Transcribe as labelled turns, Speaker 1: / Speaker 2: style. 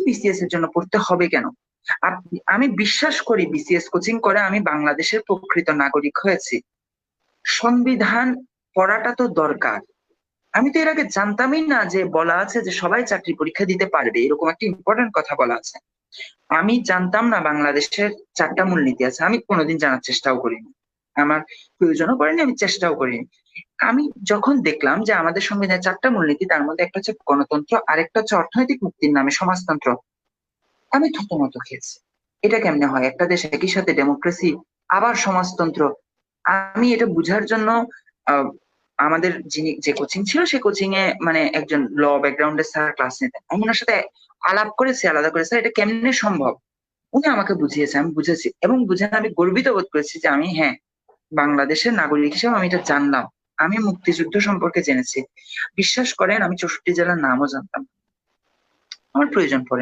Speaker 1: BCS এর জন্য পড়তে হবে কেন? আমি বিশ্বাস করি বিসিএস কোচিং করে আমি বাংলাদেশের প্রকৃত নাগরিক হয়েছি। সংবিধান পড়াটা তো দরকার। আমি তো এর আগে জানতামই না যে বলা আছে যে সবাই চাকরি পরীক্ষা দিতে পারবে, এরকম একটা ইম্পর্টেন্ট কথা বলা আছে। আমি জানতাম না বাংলাদেশের 4টা মূলনীতি আছে, আমি কোনোদিন জানার চেষ্টাও করিনি, আমার প্রয়োজনও করেনি, আমি চেষ্টাও করিনি। আমি যখন দেখলাম যে আমাদের সংবিধানে 4টা মূলনীতি, তার মধ্যে একটা হচ্ছে গণতন্ত্র, আরেকটা হচ্ছে অর্থনৈতিক মুক্তির নামে সমাজতন্ত্র, আমি থতমত খেয়েছি। এটা কেমনে হয় একটা দেশ একই সাথে ডেমোক্রেসি আবার সমাজতন্ত্র? আমি এটা বুঝার জন্য আহ, আমাদের যে কোচিং ছিল সে কোচিং এ মানে একজন ল ব্যাকগ্রাউন্ডের স্যার ক্লাস নিতেন, আমি ওনার সাথে আলাপ করেছি আলাদা করে, স্যার এটা কেমনে সম্ভব। উনি আমাকে বুঝিয়েছে, আমি বুঝেছি, এবং বুঝে আমি গর্বিত বোধ করেছি যে আমি, হ্যাঁ, বাংলাদেশের নাগরিক হিসেবে আমি এটা জানলাম। আমি মুক্তিযুদ্ধ সম্পর্কে জেনেছি। বিশ্বাস করেন আমি 64 জেলার নামও জানতাম না। আমার প্রয়োজন পড়েনি।